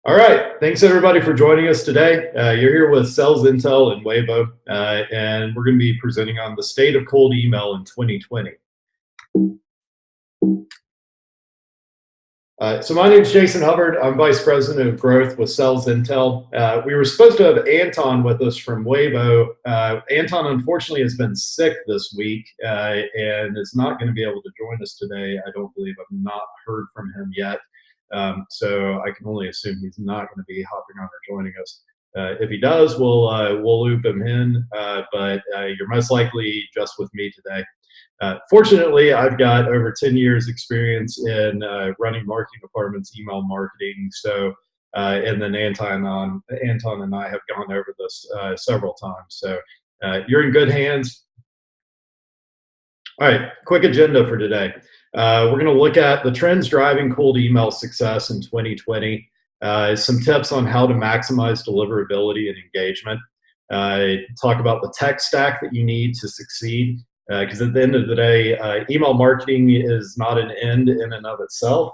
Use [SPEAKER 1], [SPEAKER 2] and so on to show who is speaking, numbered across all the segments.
[SPEAKER 1] All right. Thanks everybody for joining us today. You're here with SalesIntel and Weibo, and we're going to be presenting on the state of cold email in 2020. So my name is Jason Hubbard. I'm Vice President of Growth with SalesIntel. We were supposed to have Anton with us from Weibo. Anton unfortunately has been sick this week and is not going to be able to join us today. I don't believe. I've not heard from him yet. So I can only assume he's not going to be hopping on or joining us. If he does, we'll loop him in, but you're most likely just with me today. Fortunately, I've got over 10 years experience in running marketing departments, email marketing. So, and then Anton and I have gone over this several times. So you're in good hands. All right, quick agenda for today. We're going to look at the trends driving cold email success in 2020, some tips on how to maximize deliverability and engagement, talk about the tech stack that you need to succeed, because at the end of the day, email marketing is not an end in and of itself.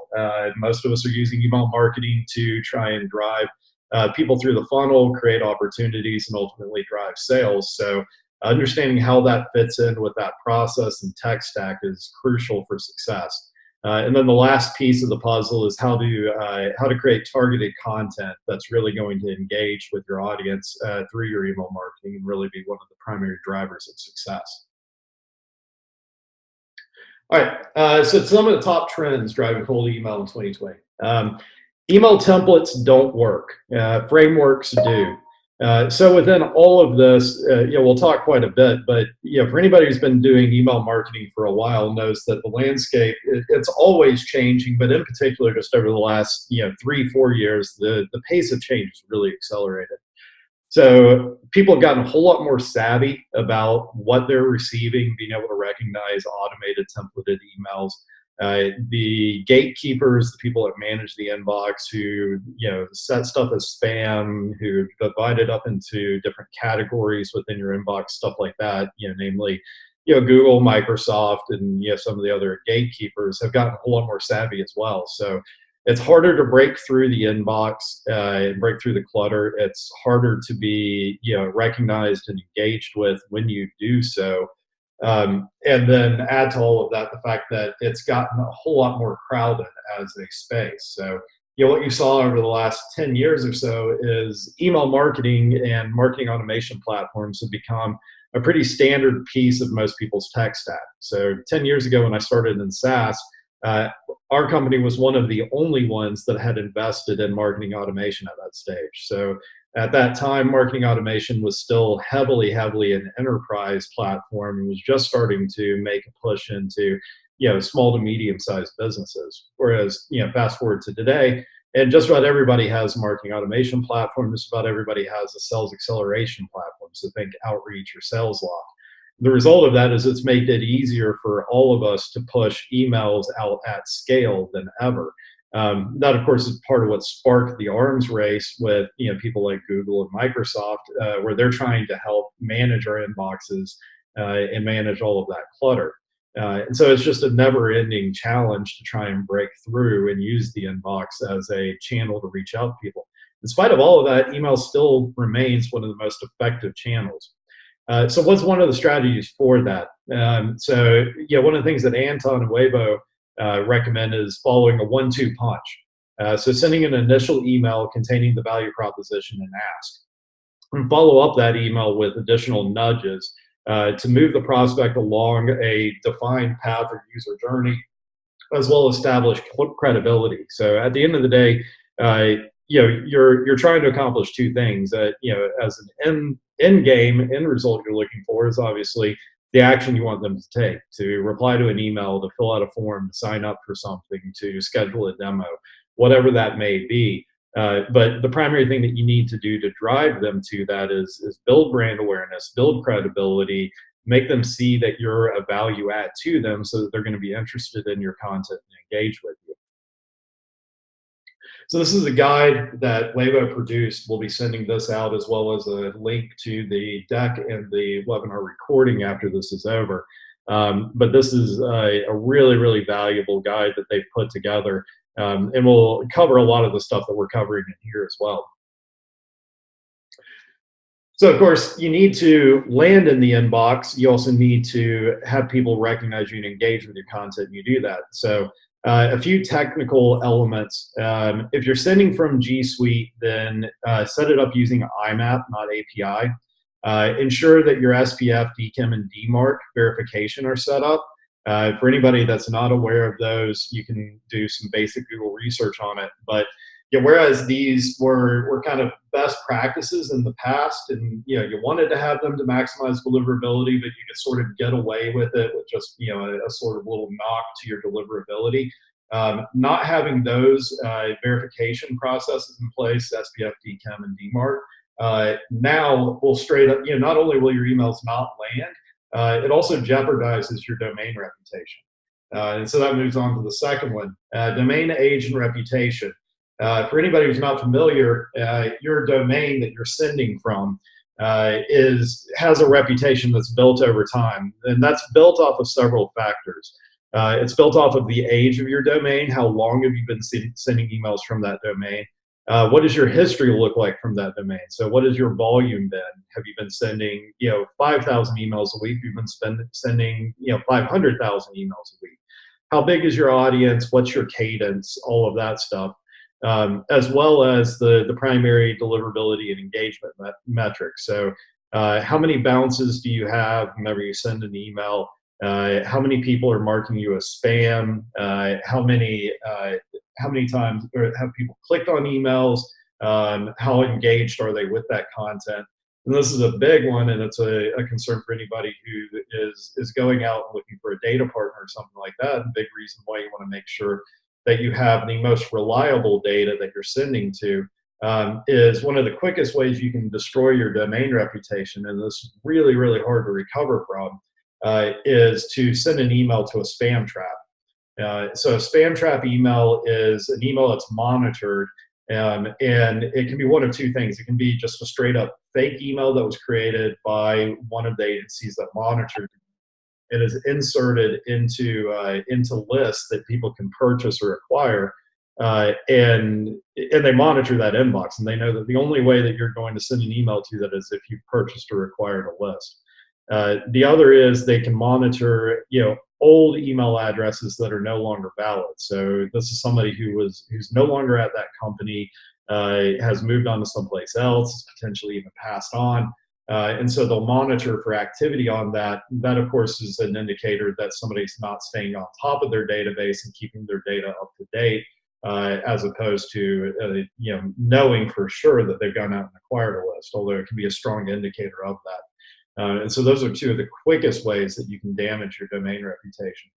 [SPEAKER 1] Most of us are using email marketing to try and drive people through the funnel, create opportunities, and ultimately drive sales. So understanding how that fits in with that process and tech stack is crucial for success. And then the last piece of the puzzle is how to create targeted content that's really going to engage with your audience through your email marketing and really be one of the primary drivers of success. All right, so some of the top trends driving cold email in 2020. Email templates don't work. Frameworks do. So within all of this, we'll talk quite a bit, but for anybody who's been doing email marketing for a while knows that the landscape, it's always changing, but in particular, just over the last 3-4 years, the pace of change has really accelerated. So people have gotten a whole lot more savvy about what they're receiving, being able to recognize automated templated emails. The gatekeepers, the people that manage the inbox, who set stuff as spam, who divide it up into different categories within your inbox, stuff like that. Namely, Google, Microsoft, and some of the other gatekeepers have gotten a whole lot more savvy as well. So it's harder to break through the inbox and break through the clutter. It's harder to be recognized and engaged with when you do so. And then add to all of that the fact that it's gotten a whole lot more crowded as a space. So what you saw over the last 10 years or so is email marketing and marketing automation platforms have become a pretty standard piece of most people's tech stack. So 10 years ago when I started in SaaS, our company was one of the only ones that had invested in marketing automation at that stage. So at that time, marketing automation was still heavily an enterprise platform and was just starting to make a push into small to medium-sized businesses. Whereas fast forward to today, and just about everybody has a marketing automation platform. Just about everybody has a sales acceleration platform. So think Outreach or SalesLoft. The result of that is it's made it easier for all of us to push emails out at scale than ever. That, of course, is part of what sparked the arms race with people like Google and Microsoft, where they're trying to help manage our inboxes and manage all of that clutter. And so it's just a never-ending challenge to try and break through and use the inbox as a channel to reach out to people. In spite of all of that, email still remains one of the most effective channels. So what's one of the strategies for that? So one of the things that Anton and Weibo recommend is following a 1-2 punch. So sending an initial email containing the value proposition and ask. And follow up that email with additional nudges to move the prospect along a defined path or user journey, as well as establish credibility. So at the end of the day, you're trying to accomplish two things. As an end game, end result you're looking for is obviously the action you want them to take, to reply to an email, to fill out a form, to sign up for something, to schedule a demo, whatever that may be. But the primary thing that you need to do to drive them to that is build brand awareness, build credibility, make them see that you're a value add to them so that they're going to be interested in your content and engage with you. So this is a guide that Weibo produced. We'll be sending this out as well as a link to the deck and the webinar recording after this is over. But this is a really valuable guide that they've put together And we'll cover a lot of the stuff that we're covering in here as well. So, of course, you need to land in the inbox. You also need to have people recognize you and engage with your content, and you do that. So, a few technical elements. If you're sending from G Suite, then set it up using IMAP, not API. Ensure that your SPF, DKIM, and DMARC verification are set up. For anybody that's not aware of those, you can do some basic Google research on it. But yeah, whereas these were kind of best practices in the past, and you wanted to have them to maximize deliverability, but you could sort of get away with it with just a sort of little knock to your deliverability. Not having those verification processes in place, SPF, DKIM, and DMARC, now will straight up, not only will your emails not land, it also jeopardizes your domain reputation. And so that moves on to the second one, domain age and reputation. For anybody who's not familiar, your domain that you're sending from has a reputation that's built over time, and that's built off of several factors. It's built off of the age of your domain. How long have you been sending emails from that domain? What does your history look like from that domain? So what has your volume been? Have you been sending 5,000 emails a week? You've been sending 500,000 emails a week. How big is your audience? What's your cadence? All of that stuff. As well as the primary deliverability and engagement metrics. So how many bounces do you have whenever you send an email? How many people are marking you as spam? How many times or have people clicked on emails? How engaged are they with that content? And this is a big one, and it's a concern for anybody who is going out and looking for a data partner or something like that. And big reason why you want to make sure that you have the most reliable data that you're sending to, is one of the quickest ways you can destroy your domain reputation, and this is really, really hard to recover from, is to send an email to a spam trap. So a spam trap email is an email that's monitored, and it can be one of two things. It can be just a straight up fake email that was created by one of the agencies that monitored. It is inserted into lists that people can purchase or acquire, and they monitor that inbox, and they know that the only way that you're going to send an email to that is if you've purchased or acquired a list. The other is they can monitor old email addresses that are no longer valid. So this is somebody who's no longer at that company, has moved on to someplace else, potentially even passed on. And so they'll monitor for activity on that. That, of course, is an indicator that somebody's not staying on top of their database and keeping their data up to date, as opposed to knowing for sure that they've gone out and acquired a list, although it can be a strong indicator of that. And so those are two of the quickest ways that you can damage your domain reputation.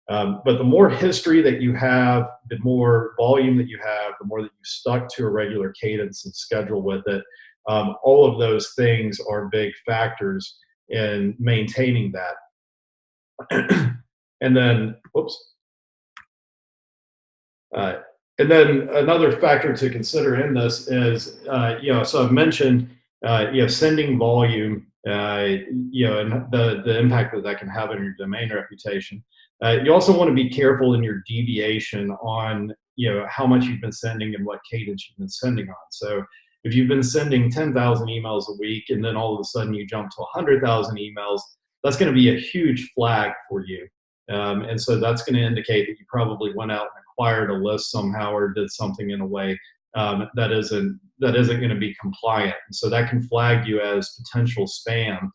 [SPEAKER 1] But the more history that you have, the more volume that you have, the more that you stuck to a regular cadence and schedule with it, all of those things are big factors in maintaining that. And then, and then another factor to consider in this is, so I've mentioned, sending volume, and the impact that can have on your domain reputation. You also want to be careful in your deviation on, how much you've been sending and what cadence you've been sending on. So if you've been sending 10,000 emails a week and then all of a sudden you jump to 100,000 emails, that's going to be a huge flag for you. And so that's going to indicate that you probably went out and acquired a list somehow or did something in a way that isn't going to be compliant. And so that can flag you as potential spam.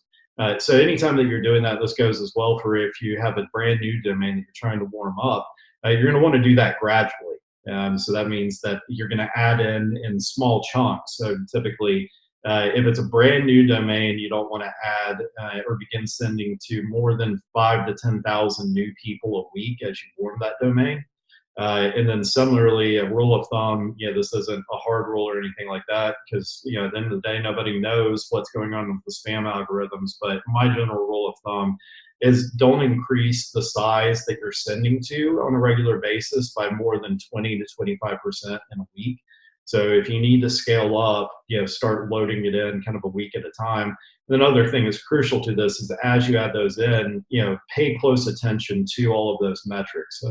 [SPEAKER 1] So anytime that you're doing that, this goes as well for if you have a brand new domain that you're trying to warm up, you're going to want to do that gradually. So that means that you're going to add in small chunks. So typically, if it's a brand new domain, you don't want to add or begin sending to more than 5,000 to 10,000 new people a week as you warm that domain. And then similarly, a rule of thumb, this isn't a hard rule or anything like that, because at the end of the day, nobody knows what's going on with the spam algorithms. But my general rule of thumb is don't increase the size that you're sending to on a regular basis by more than 20 to 25% in a week. So if you need to scale up, start loading it in kind of a week at a time. And another thing that's crucial to this is as you add those in, pay close attention to all of those metrics.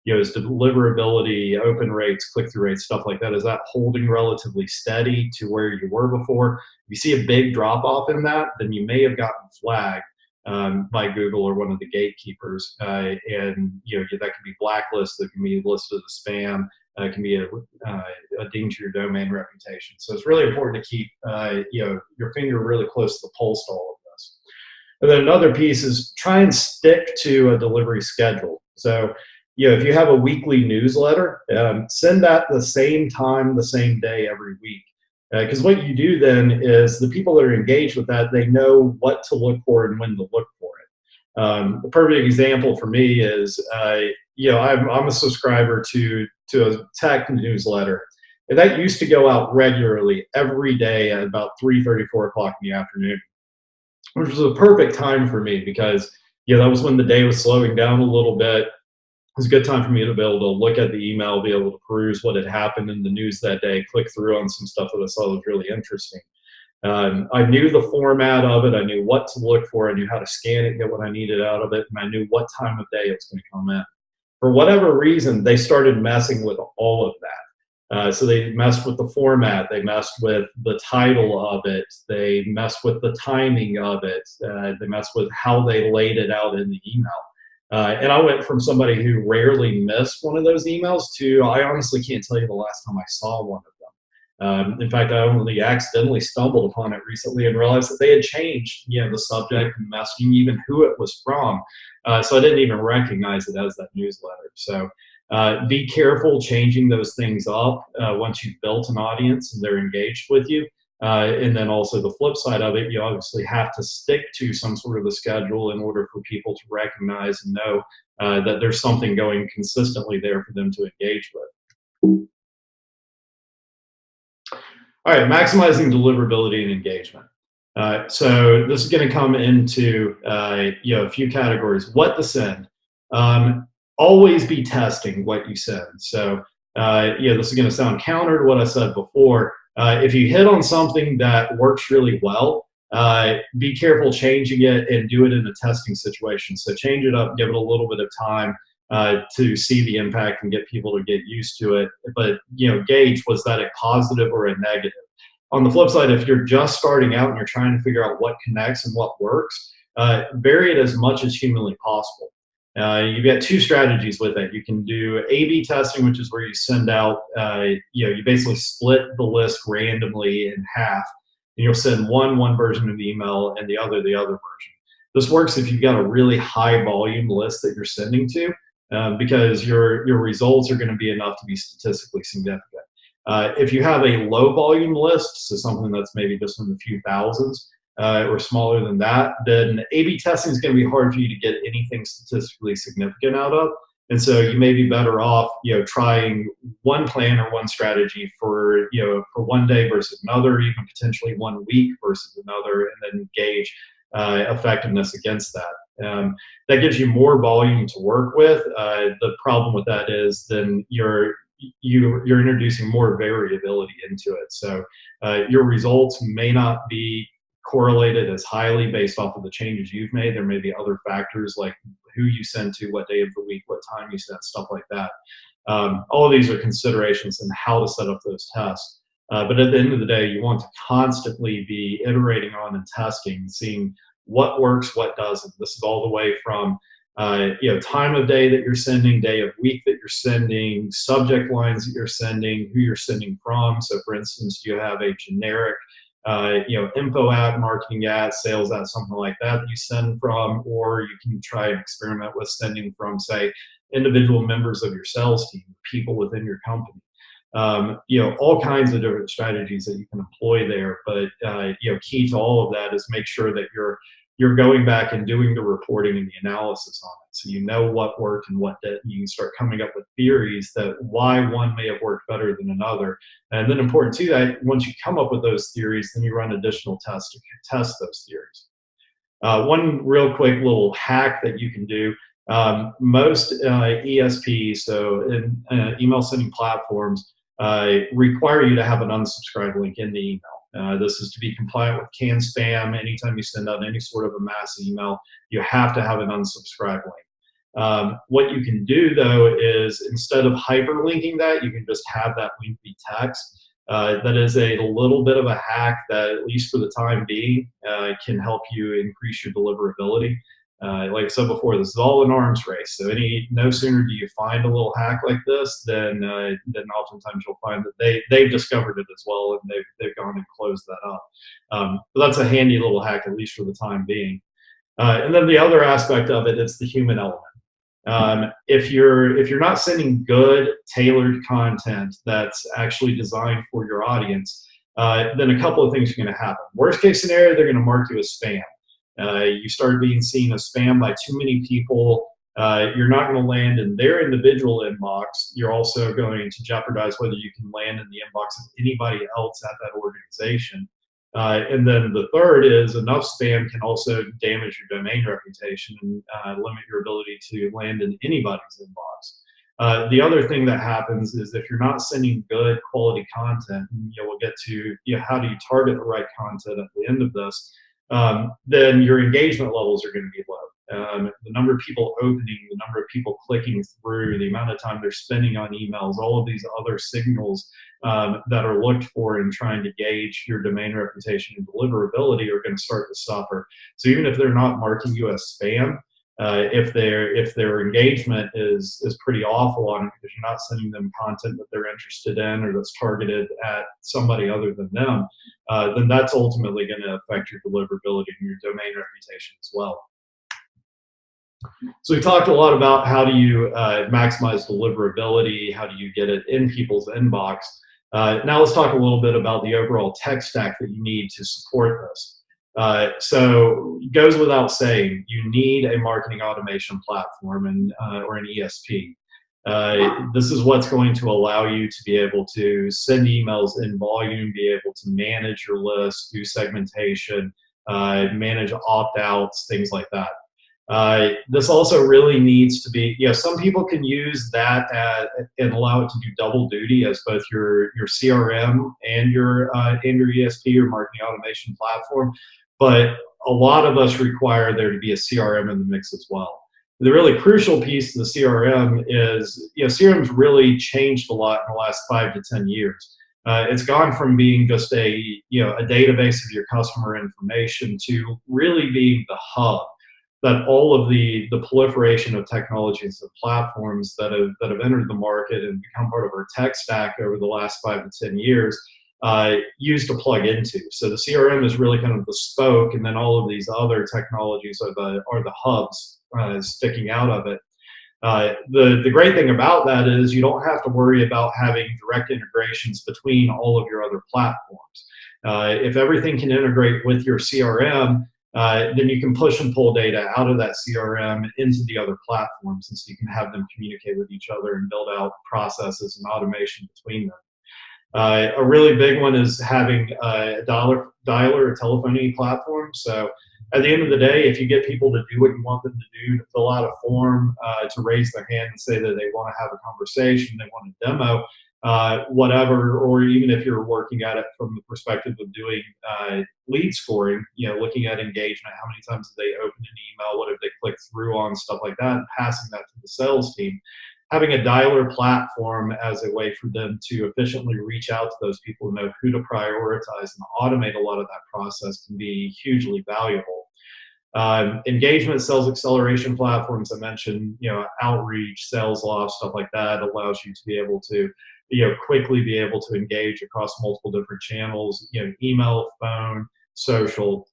[SPEAKER 1] is deliverability, open rates, click-through rates, stuff like that, is that holding relatively steady to where you were before? If you see a big drop off in that, then you may have gotten flagged by Google or one of the gatekeepers, and that can be blacklisted, it can be listed as spam, it can be a ding to your domain reputation. So it's really important to keep your finger really close to the pulse to all of this. And then another piece is try and stick to a delivery schedule. So if you have a weekly newsletter, send that the same time, the same day every week. Because what you do then is the people that are engaged with that, they know what to look for and when to look for it. The perfect example for me is, I'm a subscriber to a tech newsletter. And that used to go out regularly every day at about 3:30, 4 o'clock in the afternoon, which was a perfect time for me because that was when the day was slowing down a little bit. It was a good time for me to be able to look at the email, be able to peruse what had happened in the news that day, click through on some stuff that I saw that was really interesting. I knew the format of it. I knew what to look for. I knew how to scan it, get what I needed out of it, and I knew what time of day it was going to come in. For whatever reason, they started messing with all of that. So they messed with the format, they messed with the title of it, they messed with the timing of it, they messed with how they laid it out in the email. And I went from somebody who rarely missed one of those emails to I honestly can't tell you the last time I saw one of them. In fact, I only accidentally stumbled upon it recently and realized that they had changed, the subject and messaging, even who it was from. So I didn't even recognize it as that newsletter. So be careful changing those things up once you've built an audience and they're engaged with you. And then also the flip side of it, you obviously have to stick to some sort of a schedule in order for people to recognize and know that there's something going consistently there for them to engage with. All right, maximizing deliverability and engagement. So this is going to come into a few categories. What to send. Always be testing what you send. So this is going to sound counter to what I said before. If you hit on something that works really well, be careful changing it and do it in a testing situation. So change it up, give it a little bit of time to see the impact and get people to get used to it. But gauge, was that a positive or a negative? On the flip side, if you're just starting out and you're trying to figure out what connects and what works, vary it as much as humanly possible. You've got two strategies with it. You can do A/B testing, which is where you send out, you basically split the list randomly in half, and you'll send one version of the email and the other version. This works if you've got a really high volume list that you're sending to, because your results are going to be enough to be statistically significant. If you have a low volume list, so something that's maybe just in the few thousands, or smaller than that, then A/B testing is going to be hard for you to get anything statistically significant out of. And so you may be better off, trying one plan or one strategy for one day versus another, even potentially 1 week versus another, and then gauge effectiveness against that. That gives you more volume to work with. The problem with that is then you're introducing more variability into it. So your results may not be correlated as highly based off of the changes you've made. There may be other factors like who you send to, what day of the week, what time you send, stuff like that. All of these are considerations in how to set up those tests. But at the end of the day, you want to constantly be iterating on and testing, seeing what works, what doesn't. This is all the way from time of day that you're sending, day of week that you're sending, subject lines that you're sending, who you're sending from. So for instance, you have a generic info ad, marketing ad, sales ad, something like that you send from, or you can try and experiment with sending from, say, individual members of your sales team, people within your company. All kinds of different strategies that you can employ there. But key to all of that is make sure that you're going back and doing the reporting and the analysis on it, so you know what worked and what didn't. You can start coming up with theories that why one may have worked better than another. And then important to that, once you come up with those theories, then you run additional tests to test those theories. One real quick little hack that you can do, most ESPs, so in email sending platforms, require you to have an unsubscribe link in the email. This is to be compliant with CAN spam. Anytime you send out any sort of a mass email, you have to have an unsubscribe link. What you can do though is instead of hyperlinking that, you can just have that link be text. That is a little bit of a hack that, at least for the time being, can help you increase your deliverability. Like I said before, this is all an arms race. So no sooner do you find a little hack like this, then oftentimes you'll find that they've discovered it as well, and they've gone and closed that up. But that's a handy little hack, at least for the time being. And then the other aspect of it is the human element. If you're not sending good tailored content that's actually designed for your audience, then a couple of things are going to happen. Worst case scenario, they're going to mark you as spam. You start being seen as spam by too many people. You're not going to land in their individual inbox. You're also going to jeopardize whether you can land in the inbox of anybody else at that organization. And then the third is enough spam can also damage your domain reputation and limit your ability to land in anybody's inbox. The other thing that happens is if you're not sending good quality content, and, we'll get to how do you target the right content at the end of this, then your engagement levels are going to be low. The number of people opening, the number of people clicking through, the amount of time they're spending on emails, all of these other signals that are looked for in trying to gauge your domain reputation and deliverability are going to start to suffer. So even if they're not marking you as spam, if their engagement is pretty awful on it because you're not sending them content that they're interested in or that's targeted at somebody other than them, then that's ultimately going to affect your deliverability and your domain reputation as well. So we talked a lot about how do you maximize deliverability, how do you get it in people's inbox. Now let's talk a little bit about the overall tech stack that you need to support this. So it goes without saying, you need a marketing automation platform or an ESP. This is what's going to allow you to be able to send emails in volume, be able to manage your list, do segmentation, manage opt-outs, things like that. This also really needs to be, some people can use that and allow it to do double duty as both your CRM and your ESP or marketing automation platform. But a lot of us require there to be a CRM in the mix as well. The really crucial piece of the CRM is, CRM's really changed a lot in the last 5 to 10 years. It's gone from being just a database of your customer information to really being the hub that all of the proliferation of technologies and platforms that have entered the market and become part of our tech stack over the last 5 to 10 years used to plug into. So the CRM is really kind of the spoke, and then all of these other technologies are the hubs sticking out of it. The great thing about that is you don't have to worry about having direct integrations between all of your other platforms. If everything can integrate with your CRM, then you can push and pull data out of that CRM into the other platforms, and so you can have them communicate with each other and build out processes and automation between them. A really big one is having a dialer or telephony platform. So at the end of the day, if you get people to do what you want them to do, to fill out a form, to raise their hand and say that they want to have a conversation, they want a demo, whatever, or even if you're working at it from the perspective of doing lead scoring, looking at engagement, how many times did they open an email, what have they clicked through on, stuff like that, and passing that to the sales team. Having a dialer platform as a way for them to efficiently reach out to those people and know who to prioritize and automate a lot of that process can be hugely valuable. Engagement, sales acceleration platforms, I mentioned, outreach, sales loft, stuff like that allows you to be able to, quickly be able to engage across multiple different channels, email, phone, social.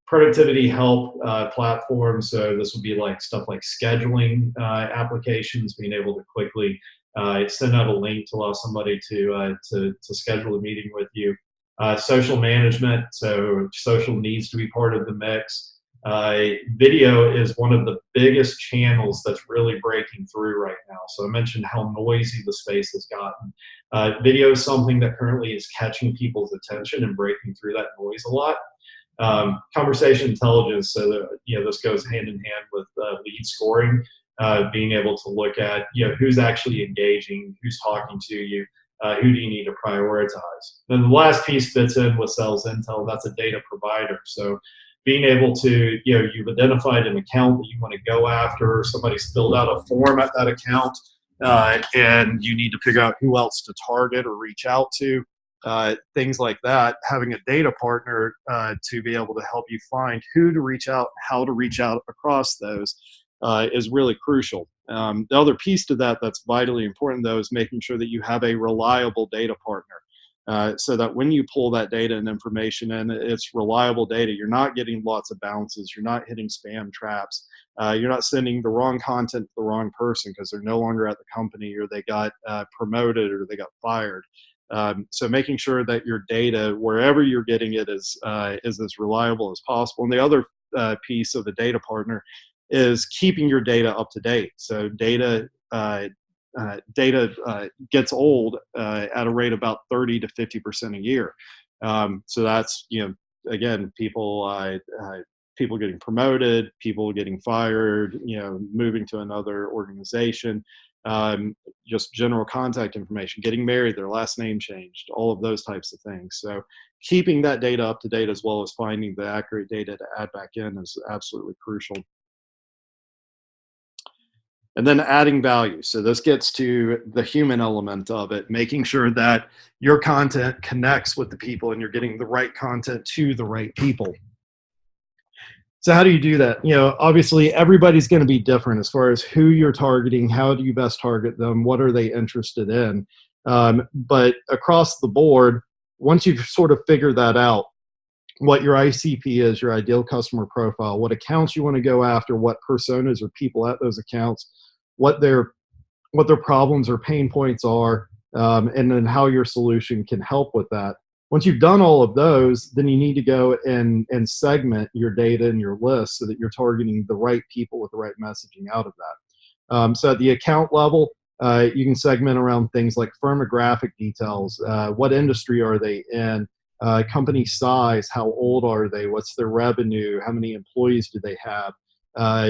[SPEAKER 1] Productivity help platforms. So this would be like stuff like scheduling applications, being able to quickly send out a link to allow somebody to schedule a meeting with you. Social management. So social needs to be part of the mix. Video is one of the biggest channels that's really breaking through right now. So I mentioned how noisy the space has gotten. Video is something that currently is catching people's attention and breaking through that noise a lot. Conversation intelligence, so that, this goes hand in hand with lead scoring, being able to look at who's actually engaging, who's talking to you, who do you need to prioritize. Then the last piece fits in with SalesIntel. That's a data provider. So being able to, you've identified an account that you want to go after, somebody's filled out a form at that account, and you need to figure out who else to target or reach out to, things like that. Having a data partner to be able to help you find who to reach out, how to reach out across those is really crucial. The other piece to that that's vitally important, though, is making sure that you have a reliable data partner. So that when you pull that data and information in, it's reliable data. You're not getting lots of bounces. You're not hitting spam traps. You're not sending the wrong content to the wrong person because they're no longer at the company, or they got promoted, or they got fired. So making sure that your data, wherever you're getting it, is as reliable as possible. And the other piece of the data partner is keeping your data up to date. So data gets old at a rate about 30 to 50% a year. So that's, again, people getting promoted, people getting fired, moving to another organization, just general contact information, getting married, their last name changed, all of those types of things. So keeping that data up to date, as well as finding the accurate data to add back in, is absolutely crucial. And then adding value. So this gets to the human element of it, making sure that your content connects with the people and you're getting the right content to the right people. So how do you do that? Obviously everybody's going to be different as far as who you're targeting, how do you best target them, what are they interested in? But across the board, once you've sort of figured that out, what your ICP is, your ideal customer profile, what accounts you want to go after, what personas or people at those accounts, what their problems or pain points are, and then how your solution can help with that. Once you've done all of those, then you need to go and segment your data and your list so that you're targeting the right people with the right messaging out of that. So at the account level, you can segment around things like firmographic details. What industry are they in? Company size, how old are they? What's their revenue? How many employees do they have?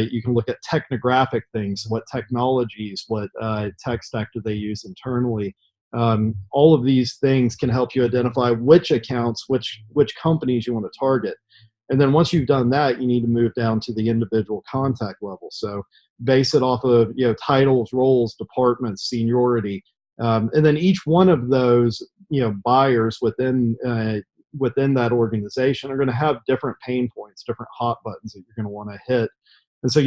[SPEAKER 1] You can look at technographic things, what technologies, what tech stack do they use internally. All of these things can help you identify which accounts, which companies you want to target. And then once you've done that, you need to move down to the individual contact level. So base it off of titles, roles, departments, seniority, and then each one of those buyers within that organization are going to have different pain points, different hot buttons that you're going to want to hit. And so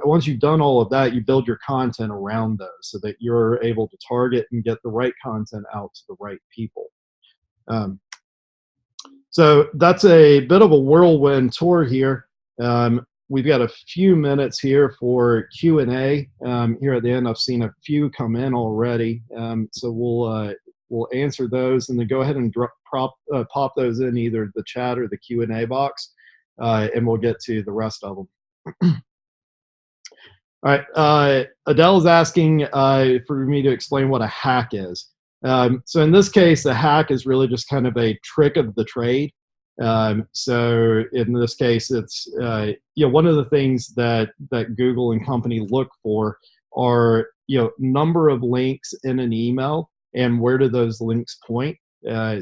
[SPEAKER 1] once you've done all of that, you build your content around those so that you're able to target and get the right content out to the right people. So that's a bit of a whirlwind tour here. We've got a few minutes here for Q&A here at the end. I've seen a few come in already, so we'll answer those, and then go ahead and pop those in either the chat or the Q&A box, and we'll get to the rest of them. All right, Adele is asking for me to explain what a hack is. So in this case, a hack is really just kind of a trick of the trade. So in this case, it's one of the things that Google and company look for are number of links in an email and where do those links point.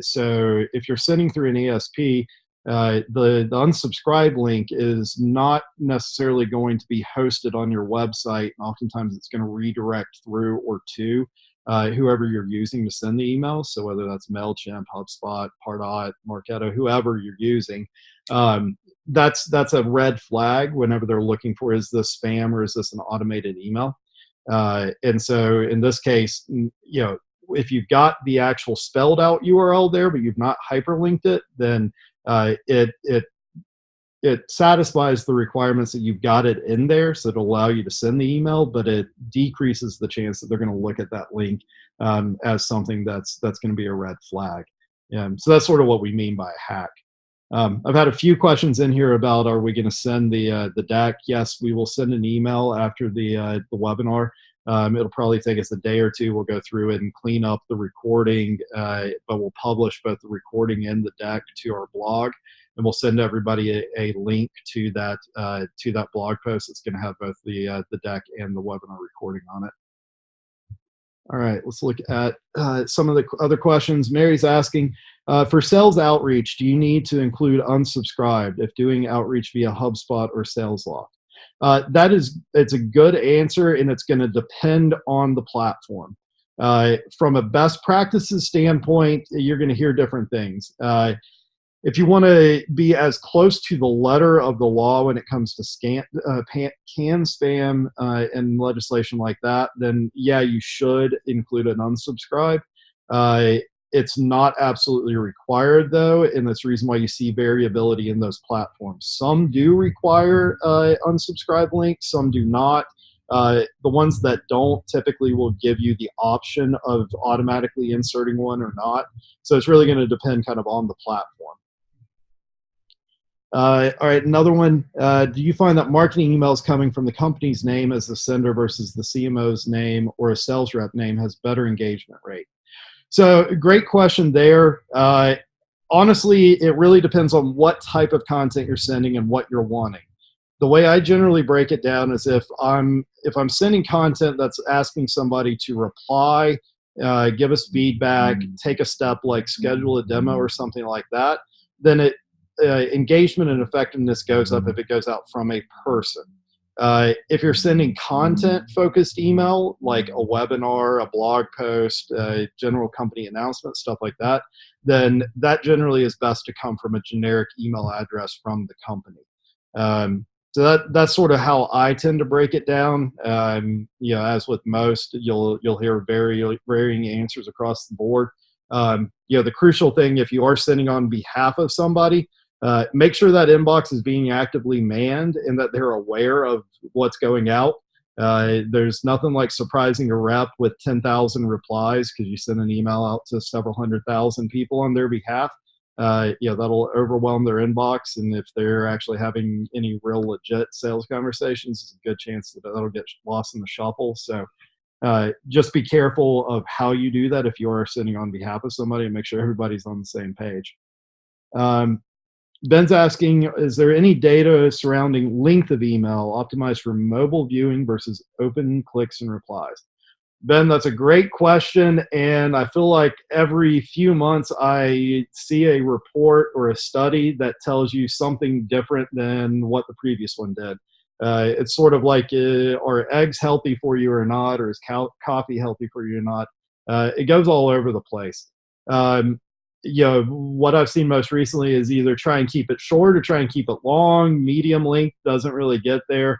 [SPEAKER 1] So if you're sending through an ESP, the unsubscribe link is not necessarily going to be hosted on your website. And oftentimes it's going to redirect through or to whoever you're using to send the email. So whether that's MailChimp, HubSpot, Pardot, Marketo, whoever you're using, that's a red flag whenever they're looking for, is this spam or is this an automated email? And so in this case, if you've got the actual spelled out URL there, but you've not hyperlinked it, then it satisfies the requirements that you've got it in there, so it'll allow you to send the email, but it decreases the chance that they're going to look at that link as something that's going to be a red flag. So that's sort of what we mean by a hack. I've had a few questions in here about, are we going to send the deck? Yes, we will send an email after the webinar. It'll probably take us a day or two. We'll go through it and clean up the recording, but we'll publish both the recording and the deck to our blog, and we'll send everybody a link to that blog post. It's going to have both the deck and the webinar recording on it. All right, let's look at some of the other questions. Mary's asking, For sales outreach, do you need to include unsubscribed if doing outreach via HubSpot or SalesLoft? It's a good answer, and it's going to depend on the platform. From a best practices standpoint, you're going to hear different things. If you want to be as close to the letter of the law when it comes to can spam and legislation like that, then yeah, you should include an unsubscribe. It's not absolutely required though, and that's the reason why you see variability in those platforms. Some do require unsubscribe links, some do not. The ones that don't typically will give you the option of automatically inserting one or not. So it's really going to depend kind of on the platform. All right, another one. Do you find that marketing emails coming from the company's name as the sender versus the CMO's name or a sales rep name has better engagement rate? So great question there. Honestly, it really depends on what type of content you're sending and what you're wanting. The way I generally break it down is if I'm sending content that's asking somebody to reply, give us feedback, take a step like schedule a demo or something like that, then engagement and effectiveness goes up if it goes out from a person. If you're sending content-focused email, like a webinar, a blog post, general company announcement, stuff like that, then that generally is best to come from a generic email address from the company. So that's sort of how I tend to break it down. As with most, you'll hear varying answers across the board. The crucial thing, if you are sending on behalf of somebody, make sure that inbox is being actively manned and that they're aware of what's going out. There's nothing like surprising a rep with 10,000 replies because you send an email out to several 100,000 people on their behalf. That'll overwhelm their inbox, and if they're actually having any real legit sales conversations, it's a good chance that that'll get lost in the shuffle. So just be careful of how you do that if you are sending on behalf of somebody, and make sure everybody's on the same page. Ben's asking, is there any data surrounding length of email optimized for mobile viewing versus open clicks and replies? Ben, that's a great question, and I feel like every few months I see a report or a study that tells you something different than what the previous one did. It's sort of like, are eggs healthy for you or not, or is coffee healthy for you or not? It goes all over the place. What I've seen most recently is either try and keep it short or try and keep it long. Medium length doesn't really get there.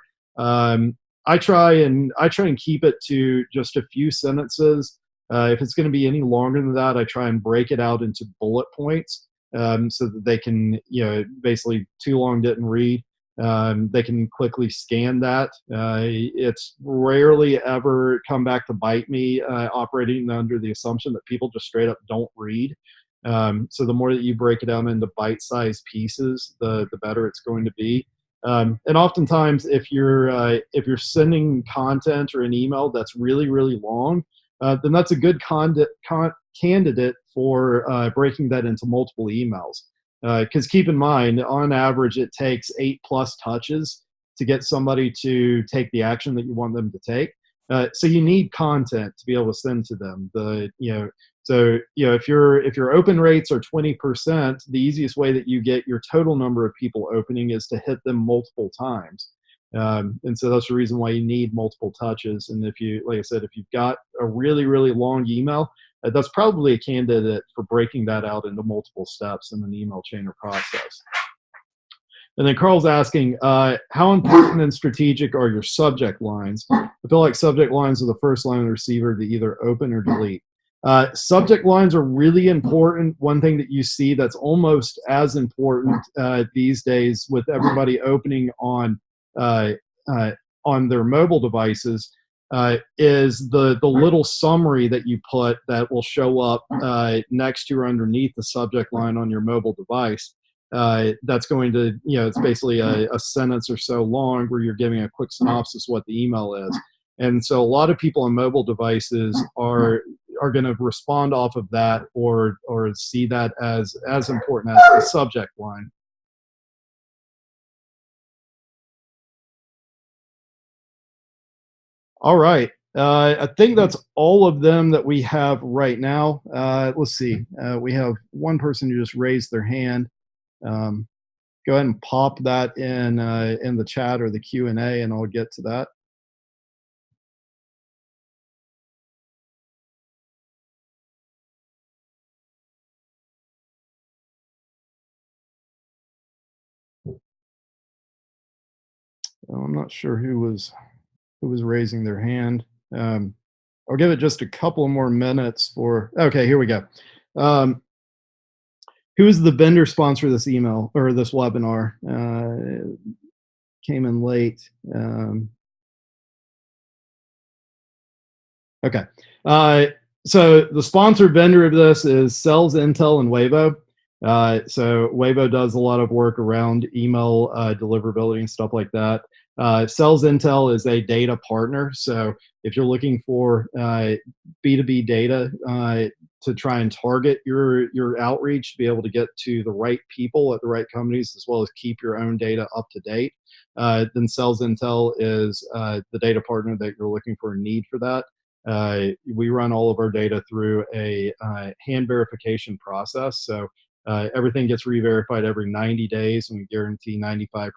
[SPEAKER 1] I try and keep it to just a few sentences. If it's going to be any longer than that, I try and break it out into bullet points so that they can, basically too long didn't read. They can quickly scan that. It's rarely ever come back to bite me operating under the assumption that people just straight up don't read. So the more that you break it down into bite-sized pieces, the better it's going to be. And oftentimes, if you're sending content or an email that's really, really long, then that's a good candidate for breaking that into multiple emails. Because keep in mind, on average, it takes 8+ touches to get somebody to take the action that you want them to take. So you need content to be able to send to them. If your open rates are 20%, the easiest way that you get your total number of people opening is to hit them multiple times. And so that's the reason why you need multiple touches. And like I said, if you've got a really, really long email, that's probably a candidate for breaking that out into multiple steps in an email chain or process. And then Carl's asking, how important and strategic are your subject lines? I feel like subject lines are the first line of the receiver to either open or delete. Subject lines are really important. One thing that you see that's almost as important these days with everybody opening on their mobile devices is the little summary that you put that will show up next to or underneath the subject line on your mobile device. That's going to, it's basically a sentence or so long where you're giving a quick synopsis of what the email is. And so a lot of people on mobile devices are going to respond off of that or see that as important as the subject line. All right. I think that's all of them that we have right now. Let's see. We have one person who just raised their hand. Um, Go ahead and pop that in the chat or the Q&A, and I'll get to that. I'm not sure who was raising their hand. Um, I'll give it just a couple more minutes for. Okay, here we go. Um, who is the vendor sponsor of this email or this webinar? Came in late. Okay. Uh, so the sponsored vendor of this is SalesIntel and Wavo. So Wavo does a lot of work around email deliverability and stuff like that. SalesIntel is a data partner. So if you're looking for B2B data to try and target your outreach, to be able to get to the right people at the right companies, as well as keep your own data up to date, then SalesIntel is the data partner that you're looking for a need for that. We run all of our data through a hand verification process. So everything gets re-verified every 90 days, and we guarantee 95%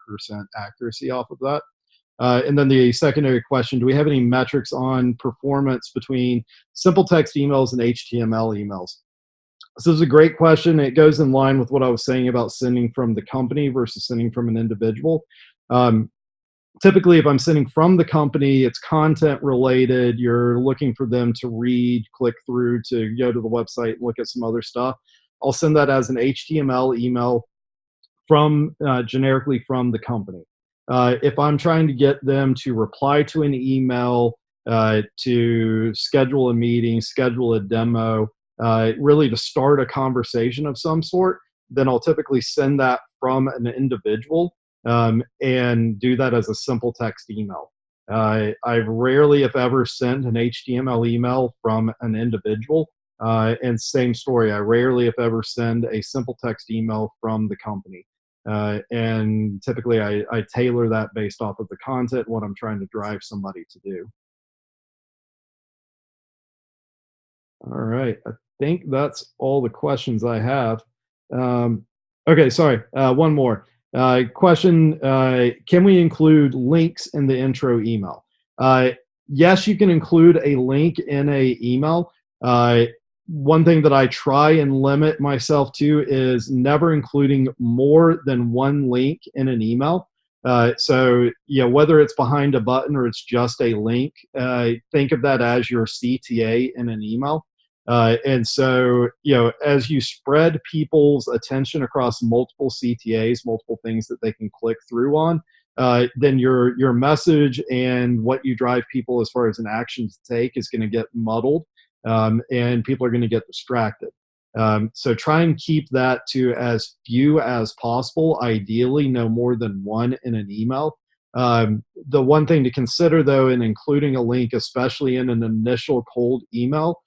[SPEAKER 1] accuracy off of that. And then the secondary question, do we have any metrics on performance between simple text emails and HTML emails? So this is a great question. It goes in line with what I was saying about sending from the company versus sending from an individual. Typically, if I'm sending from the company, it's content related. You're looking for them to read, click through, to go to the website, look at some other stuff. I'll send that as an HTML email from generically from the company. If I'm trying to get them to reply to an email, to schedule a meeting, schedule a demo, really to start a conversation of some sort, then I'll typically send that from an individual and do that as a simple text email. I've rarely, if ever, sent an HTML email from an individual. And same story, I rarely, if ever, send a simple text email from the company. And typically, I tailor that based off of the content, what I'm trying to drive somebody to do. All right, I think that's all the questions I have. Okay, sorry, one more. Question, can we include links in the intro email? Yes, you can include a link in a email. One thing that I try and limit myself to is never including more than one link in an email. So, whether it's behind a button or it's just a link, think of that as your CTA in an email. And so, as you spread people's attention across multiple CTAs, multiple things that they can click through on, then your message and what you drive people as far as an action to take is going to get muddled, and people are going to get distracted. So try and keep that to as few as possible, ideally no more than one in an email. The one thing to consider, though, in including a link, especially in an initial cold email,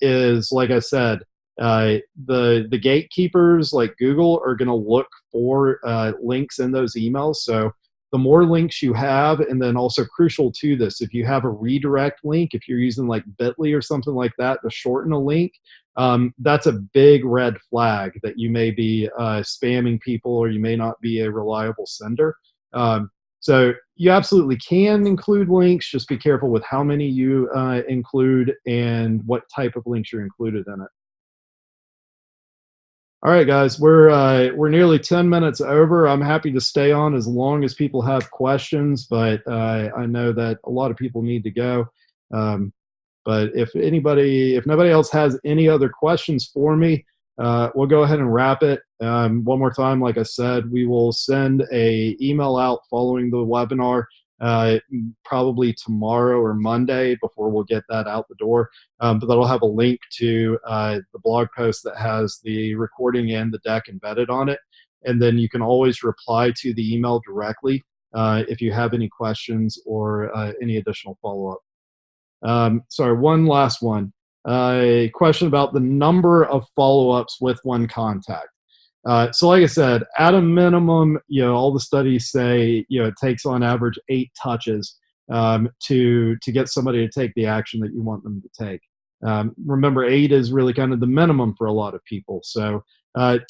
[SPEAKER 1] is, like I said, the gatekeepers like Google are going to look for links in those emails. So the more links you have, and then also crucial to this, if you have a redirect link, if you're using like Bitly or something like that to shorten a link, that's a big red flag that you may be spamming people, or you may not be a reliable sender. So you absolutely can include links. Just be careful with how many you include and what type of links you're included in it. All right, guys, we're nearly 10 minutes over. I'm happy to stay on as long as people have questions, but I know that a lot of people need to go. But if nobody else has any other questions for me, we'll go ahead and wrap it. One more time, like I said, we will send a email out following the webinar, probably tomorrow or Monday before we'll get that out the door. But that'll have a link to the blog post that has the recording and the deck embedded on it. And then you can always reply to the email directly if you have any questions or any additional follow-up. Sorry, one last one. A question about the number of follow-ups with one contact. So like I said, at a minimum, all the studies say, it takes on average 8 touches. to get somebody to take the action that you want them to take. Remember, 8 is really kind of the minimum for a lot of people. So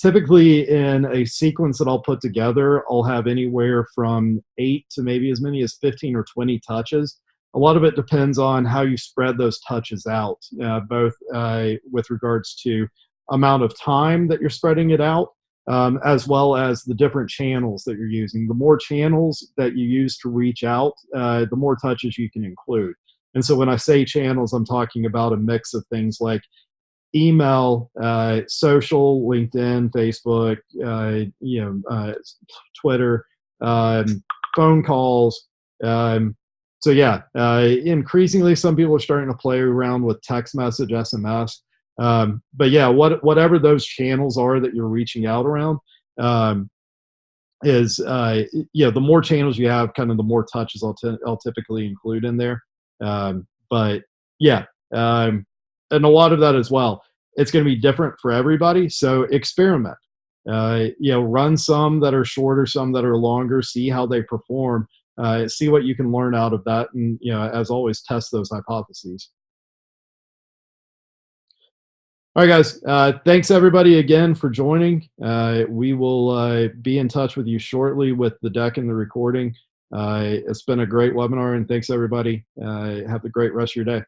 [SPEAKER 1] typically in a sequence that I'll put together, I'll have anywhere from 8 to maybe as many as 15 or 20 touches. A lot of it depends on how you spread those touches out, both with regards to amount of time that you're spreading it out, as well as the different channels that you're using. The more channels that you use to reach out, the more touches you can include. And so when I say channels, I'm talking about a mix of things like email, social, LinkedIn, Facebook, Twitter, phone calls. So yeah, increasingly, some people are starting to play around with text message, SMS. But yeah, whatever those channels are that you're reaching out around, is the more channels you have, kind of the more touches I'll typically include in there. But yeah, and a lot of that as well. It's going to be different for everybody, so experiment. Run some that are shorter, some that are longer. See how they perform. See what you can learn out of that, and as always, test those hypotheses. All right, guys. Thanks everybody again for joining. We will be in touch with you shortly with the deck and the recording. It's been a great webinar, and thanks everybody. Have a great rest of your day.